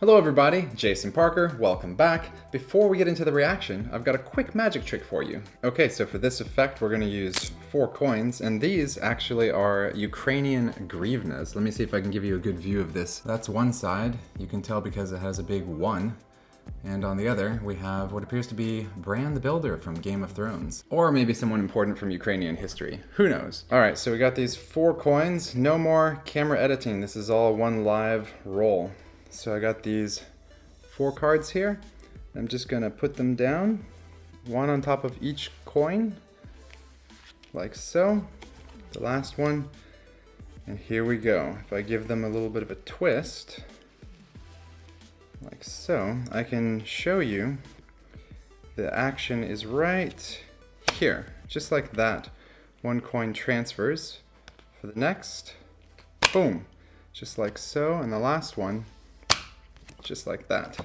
Hello everybody, Jason Parker, welcome back. Before we get into the reaction, I've got a quick magic trick for you. Okay, so for this effect we're going to use 4 coins, and these actually are Ukrainian hryvnias. Let me see if I can give you a good view of this. That's one side, you can tell because it has a big 1. And on the other, we have what appears to be Bran the Builder from Game of Thrones. Or maybe someone important from Ukrainian history. Who knows? Alright, so we got these 4 coins. No more camera editing. This is all one live roll. So I got these 4 cards here. I'm just gonna put them down, one on top of each coin, like so. The last one, and here we go. If I give them a little bit of a twist, like so, I can show you the action is right here, just like that. One coin transfers for the next, boom, just like so, and the last one, just like that.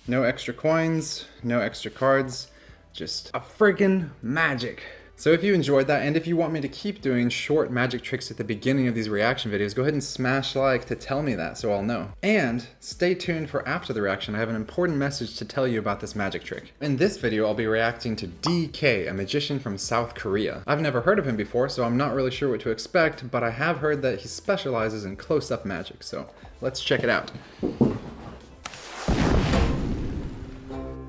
No extra coins, no extra cards, just a friggin' magic. So if you enjoyed that, and if you want me to keep doing short magic tricks at the beginning of these reaction videos, go ahead and smash like to tell me that so I'll know. And stay tuned for after the reaction. I have an important message to tell you about this magic trick. In this video, I'll be reacting to DK, a magician from South Korea. I've never heard of him before, so I'm not really sure what to expect, but I have heard that he specializes in close-up magic, so let's check it out.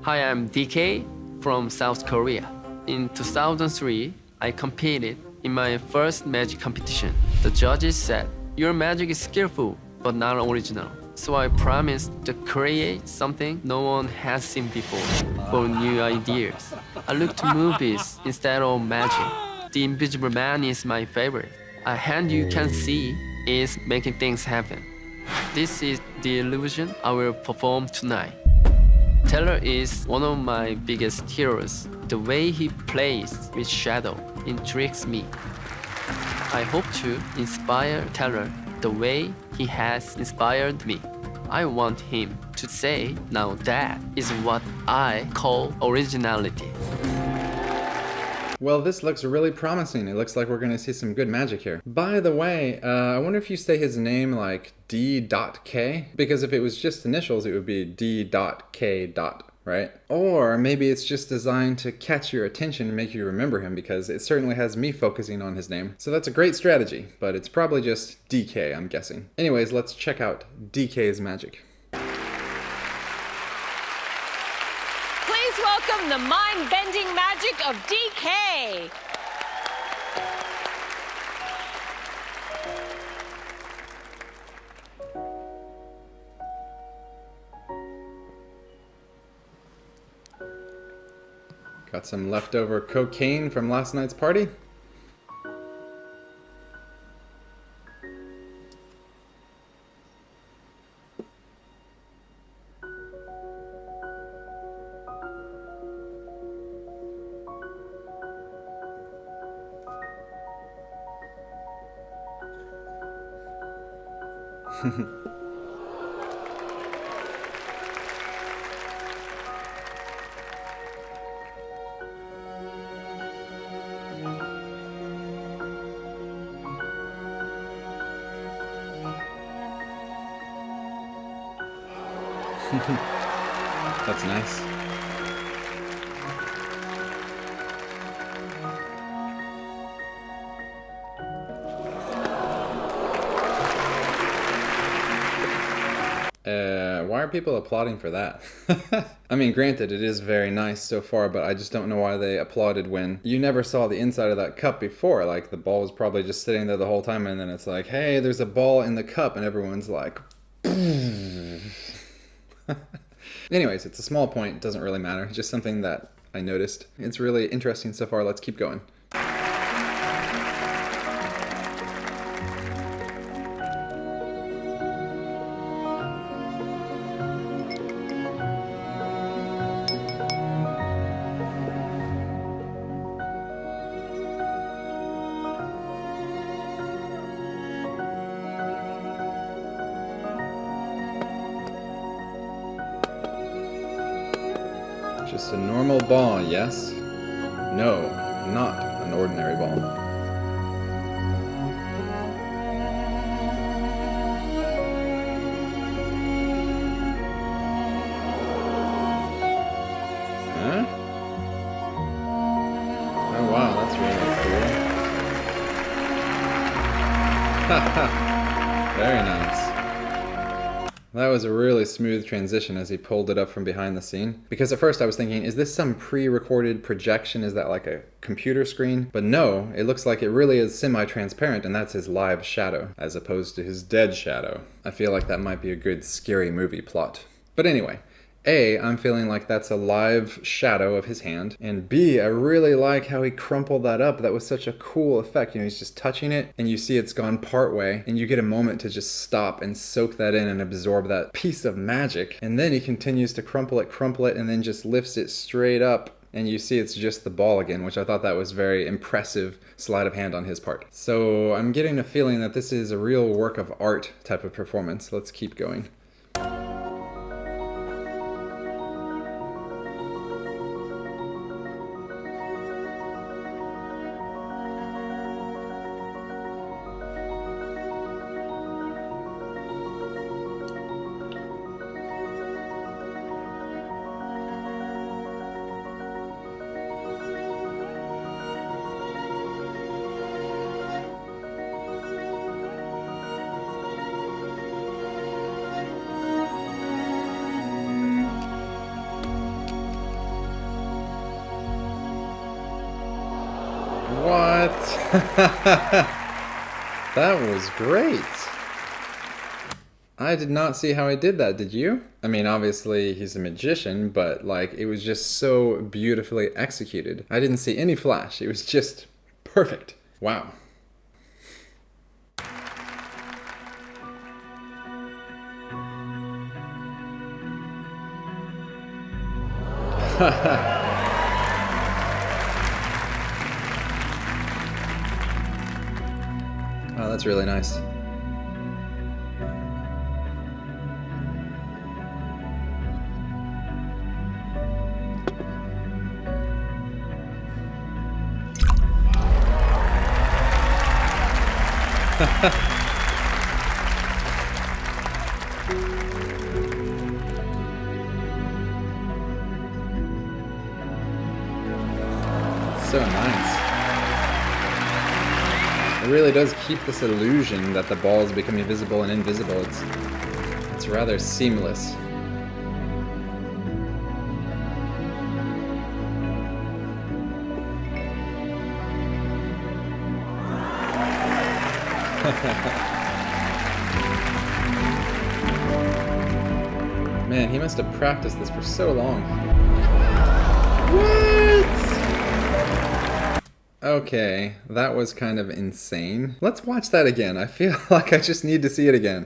Hi, I'm DK from South Korea. In 2003, I competed in my first magic competition. The judges said, "Your magic is skillful, but not original." So I promised to create something no one has seen before for new ideas. I looked to movies instead of magic. The Invisible Man is my favorite. A hand you can see is making things happen. This is the illusion I will perform tonight. Teller is one of my biggest heroes. The way he plays with shadow intrigues me. I hope to inspire Teller the way he has inspired me. I want him to say, "Now that is what I call originality." Well, this looks really promising. It looks like we're gonna see some good magic here. By the way, I wonder if you say his name like D.K? Because if it was just initials, it would be D.K. Right? Or maybe it's just designed to catch your attention and make you remember him, because it certainly has me focusing on his name. So that's a great strategy, but it's probably just DK, I'm guessing. Anyways, let's check out DK's magic. Please welcome the mind-bending magic of DK. Got some leftover cocaine from last night's party. That's nice. Why are people applauding for that? I mean, granted, it is very nice so far, but I just don't know why they applauded when you never saw the inside of that cup before. Like, the ball was probably just sitting there the whole time, and then it's like, hey, there's a ball in the cup, and everyone's like, anyways, it's a small point, it doesn't really matter, just something that I noticed. It's really interesting so far, let's keep going. Just a normal ball, yes? No, not an ordinary ball. Very nice. That was a really smooth transition as he pulled it up from behind the scene. Because at first I was thinking, is this some pre-recorded projection? Is that like a computer screen? But no, it looks like it really is semi-transparent, and that's his live shadow, as opposed to his dead shadow. I feel like that might be a good scary movie plot. But anyway, A, I'm feeling like that's a live shadow of his hand. And B, I really like how he crumpled that up. That was such a cool effect. You know, he's just touching it and you see it's gone part way and you get a moment to just stop and soak that in and absorb that piece of magic. And then he continues to crumple it, and then just lifts it straight up. And you see it's just the ball again, which I thought that was very impressive sleight of hand on his part. So I'm getting a feeling that this is a real work of art type of performance. Let's keep going. What? That was great. I did not see how he did that, did you? I mean, obviously he's a magician, but like it was just so beautifully executed. I didn't see any flash. It was just perfect. Wow. Oh, that's really nice. So nice. It really does keep this illusion that the balls becoming visible and invisible. It's rather seamless. Man, he must have practiced this for so long. What? Okay, that was kind of insane. Let's watch that again. I feel like I just need to see it again.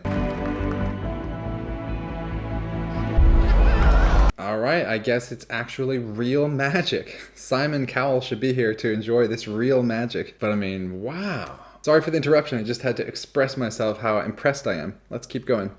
Alright, I guess it's actually real magic. Simon Cowell should be here to enjoy this real magic. But I mean, wow. Sorry for the interruption, I just had to express myself how impressed I am. Let's keep going.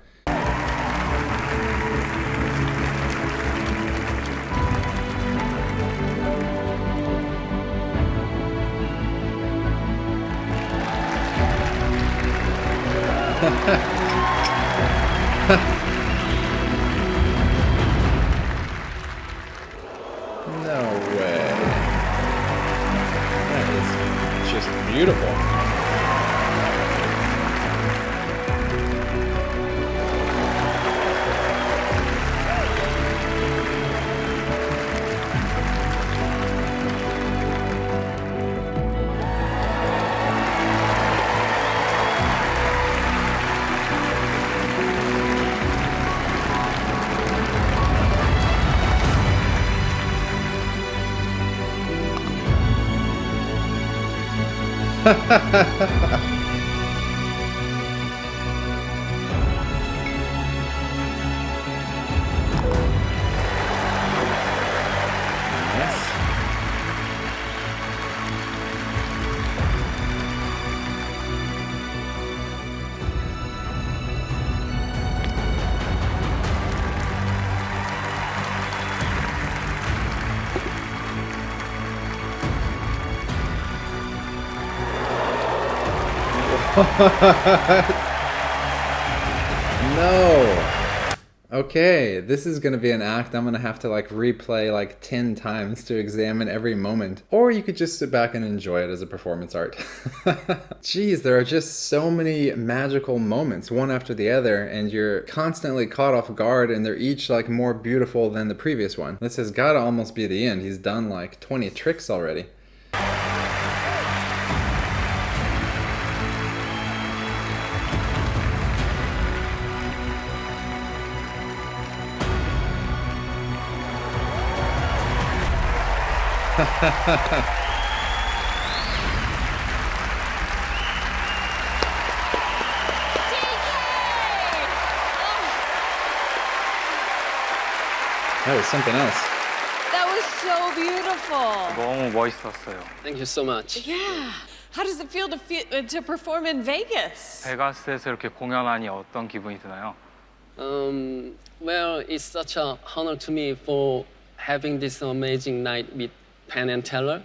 No way. That is just beautiful. Yes. No. Okay, this is gonna be an act I'm gonna have to like replay like 10 times to examine every moment. Or you could just sit back and enjoy it as a performance art. Jeez, there are just so many magical moments, one after the other, and you're constantly caught off guard, and they're each like more beautiful than the previous one. This has gotta almost be the end. He's done like 20 tricks already. That was something else. That was so beautiful. 너무 멋있었어요. Thank you so much. Yeah. How does it feel to perform in Vegas? 베가스에서 이렇게 공연하니 어떤 기분이 드나요? Well, it's such an honor to me for having this amazing night with Penn and Teller,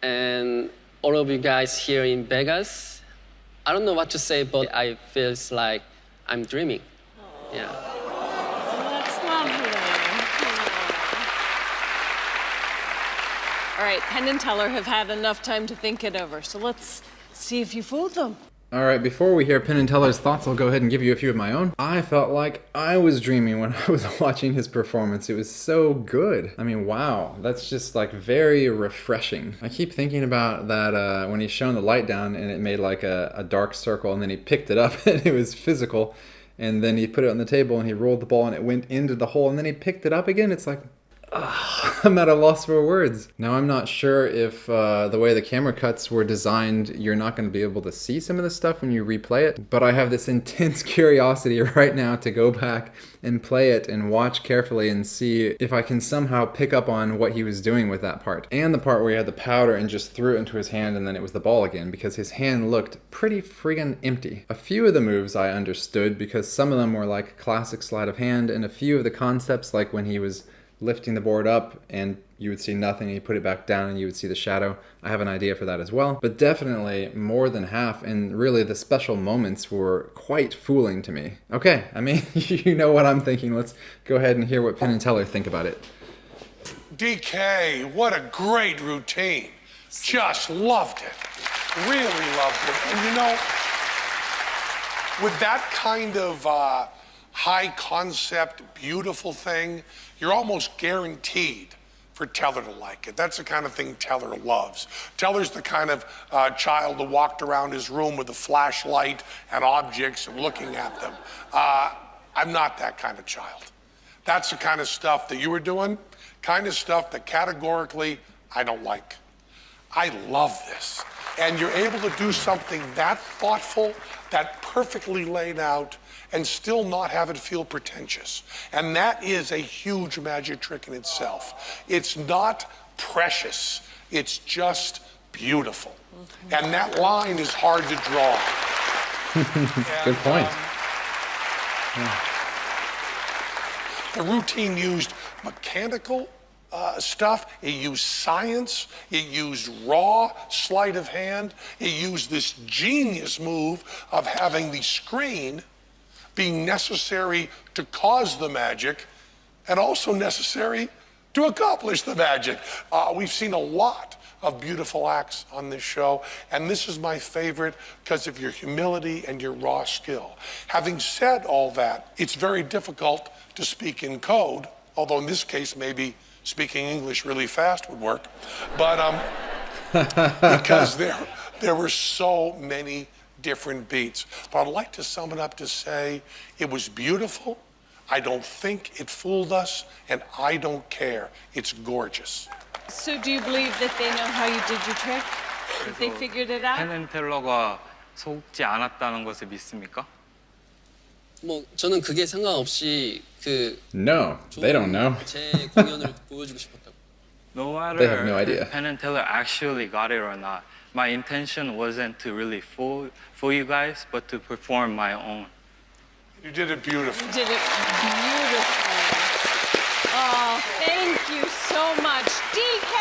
and all of you guys here in Vegas. I don't know what to say, but I feels like I'm dreaming. Yeah. That's lovely. All right, Penn and Teller have had enough time to think it over, so let's see if you fooled them. All right, before we hear Penn and Teller's thoughts, I'll go ahead and give you a few of my own. I felt like I was dreaming when I was watching his performance. It was so good. I mean, wow, that's just like very refreshing. I keep thinking about that when he shone the light down and it made like a dark circle, and then he picked it up and it was physical, and then he put it on the table and he rolled the ball and it went into the hole, and then he picked it up again. It's like, I'm at a loss for words. Now, I'm not sure if the way the camera cuts were designed, you're not going to be able to see some of this stuff when you replay it, but I have this intense curiosity right now to go back and play it and watch carefully and see if I can somehow pick up on what he was doing with that part. And the part where he had the powder and just threw it into his hand and then it was the ball again, because his hand looked pretty friggin' empty. A few of the moves I understood because some of them were like classic sleight of hand, and a few of the concepts, like when he was lifting the board up and you would see nothing, and you put it back down and you would see the shadow. I have an idea for that as well, but definitely more than half, and really the special moments were quite fooling to me. Okay, I mean, you know what I'm thinking. Let's go ahead and hear what Penn and Teller think about it. DK, what a great routine. Just loved it. Really loved it. And you know, with that kind of high concept, beautiful thing, you're almost guaranteed for Teller to like it. That's the kind of thing Teller loves. Teller's the kind of child who walked around his room with a flashlight and objects and looking at them. I'm not that kind of child. That's the kind of stuff that you were doing, kind of stuff that categorically I don't like. I love this. And you're able to do something that thoughtful, that perfectly laid out, and still not have it feel pretentious. And that is a huge magic trick in itself. It's not precious, it's just beautiful. And that line is hard to draw. Good point. The routine used mechanical stuff, it used science, it used raw sleight of hand, it used this genius move of having the screen being necessary to cause the magic and also necessary to accomplish the magic. We've seen a lot of beautiful acts on this show, and this is my favorite because of your humility and your raw skill. Having said all that, it's very difficult to speak in code, although in this case maybe speaking English really fast would work, but because there were so many different beats. But I'd like to sum it up to say it was beautiful. I don't think it fooled us, and I don't care. It's gorgeous. So do you believe that they know how you did your trick? That they figured it out? 펜앤텔러가 속지 않았다는 것을 믿습니까? 뭐 저는 그게 상관없이 그 No, they don't know. 제 공연을 보여주고 싶었다고. No matter They have no idea. if Penn and Teller actually got it or not, my intention wasn't to really fool you guys, but to perform my own. You did it beautifully. You did it beautifully. Oh, thank you so much, DK!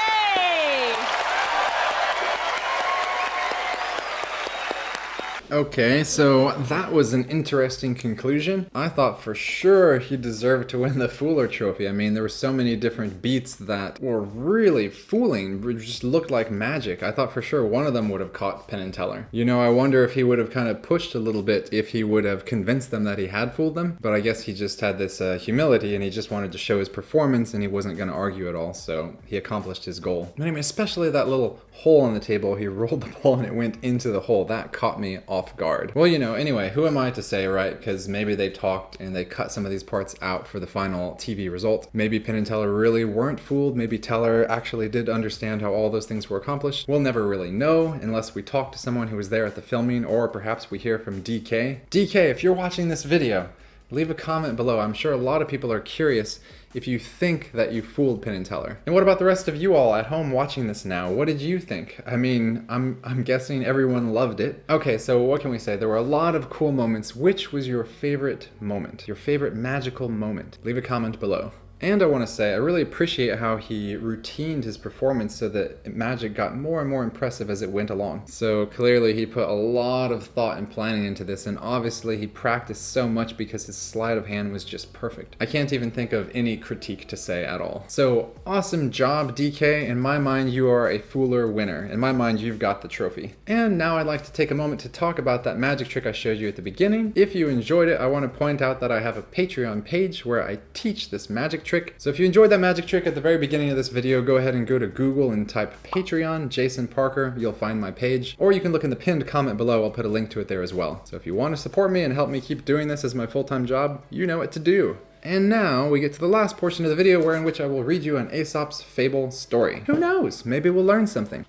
Okay, so that was an interesting conclusion. I thought for sure he deserved to win the Fooler Trophy. I mean, there were so many different beats that were really fooling, just looked like magic. I thought for sure one of them would have caught Penn and Teller. You know, I wonder if he would have kind of pushed a little bit if he would have convinced them that he had fooled them. But I guess he just had this humility and he just wanted to show his performance and he wasn't going to argue at all. So he accomplished his goal. Anyway, especially that little hole on the table, he rolled the ball and it went into the hole. That caught me off guard. Well, you know, anyway, who am I to say, right? Because maybe they talked and they cut some of these parts out for the final TV result. Maybe Penn and Teller really weren't fooled. Maybe Teller actually did understand how all those things were accomplished. We'll never really know unless we talk to someone who was there at the filming, or perhaps we hear from DK. DK, if you're watching this video, leave a comment below. I'm sure a lot of people are curious if you think that you fooled Penn and Teller. And what about the rest of you all at home watching this now? What did you think? I mean, I'm guessing everyone loved it. Okay, so what can we say? There were a lot of cool moments. Which was your favorite moment? Your favorite magical moment? Leave a comment below. And I want to say, I really appreciate how he routined his performance so that magic got more and more impressive as it went along. So clearly he put a lot of thought and planning into this, and obviously he practiced so much because his sleight of hand was just perfect. I can't even think of any critique to say at all. So awesome job, DK. In my mind, you are a Fooler winner. In my mind, you've got the trophy. And now I'd like to take a moment to talk about that magic trick I showed you at the beginning. If you enjoyed it, I want to point out that I have a Patreon page where I teach this magic trick. So if you enjoyed that magic trick at the very beginning of this video, go ahead and go to Google and type Patreon Jason Parker. You'll find my page, or you can look in the pinned comment below. I'll put a link to it there as well. So if you want to support me and help me keep doing this as my full-time job, you know what to do. And now we get to the last portion of the video in which I will read you an Aesop's fable story. Who knows? Maybe we'll learn something.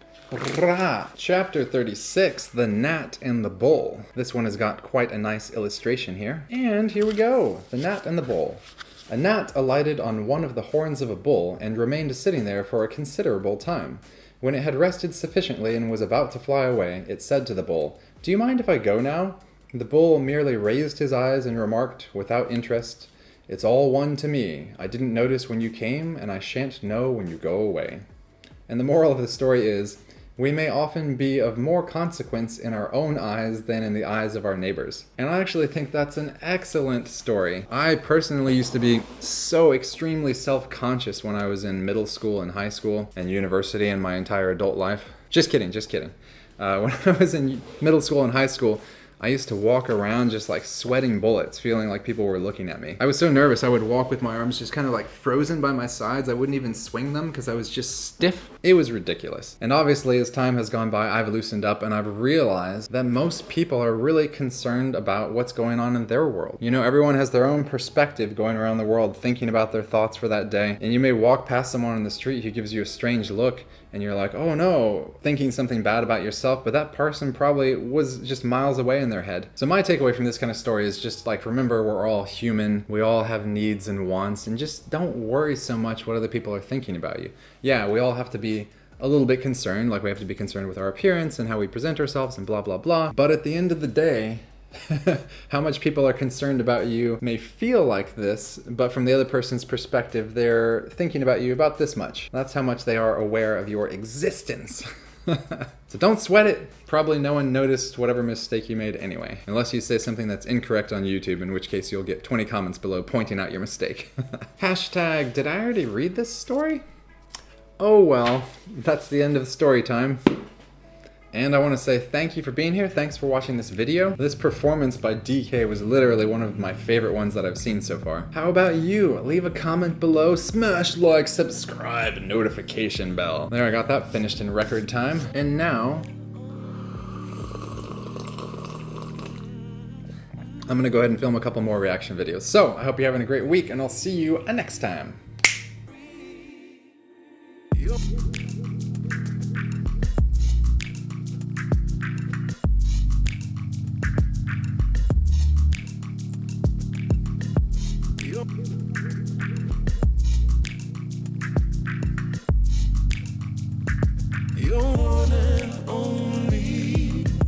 Chapter 36, The Gnat and the Bull. This one has got quite a nice illustration here. And here we go, The Gnat and the Bull. A gnat alighted on one of the horns of a bull and remained sitting there for a considerable time. When it had rested sufficiently and was about to fly away, it said to the bull, "Do you mind if I go now?" The bull merely raised his eyes and remarked, without interest, "It's all one to me. I didn't notice when you came, and I shan't know when you go away." And the moral of the story is, we may often be of more consequence in our own eyes than in the eyes of our neighbors. And I actually think that's an excellent story. I personally used to be so extremely self-conscious when I was in middle school and high school and university and my entire adult life. Just kidding, just kidding. When I was in middle school and high school, I used to walk around just like sweating bullets, feeling like people were looking at me. I was so nervous I would walk with my arms just kind of like frozen by my sides. I wouldn't even swing them because I was just stiff. It was ridiculous. And obviously as time has gone by, I've loosened up and I've realized that most people are really concerned about what's going on in their world. You know, everyone has their own perspective going around the world, thinking about their thoughts for that day. And you may walk past someone on the street who gives you a strange look and you're like, oh no, thinking something bad about yourself, but that person probably was just miles away in their head. So my takeaway from this kind of story is just like, remember, we're all human, we all have needs and wants, and just don't worry so much what other people are thinking about you. Yeah, we all have to be a little bit concerned, like we have to be concerned with our appearance and how we present ourselves and blah, blah, blah. But at the end of the day, how much people are concerned about you may feel like this, but from the other person's perspective, they're thinking about you about this much. That's how much they are aware of your existence. So don't sweat it. Probably no one noticed whatever mistake you made anyway. Unless you say something that's incorrect on YouTube, in which case you'll get 20 comments below pointing out your mistake. Hashtag, did I already read this story? Oh well, that's the end of story time. And I want to say thank you for being here. Thanks for watching this video. This performance by DK was literally one of my favorite ones that I've seen so far. How about you? Leave a comment below, smash like, subscribe, and notification bell. There, I got that finished in record time. And now, I'm gonna go ahead and film a couple more reaction videos. So, I hope you're having a great week, and I'll see you next time.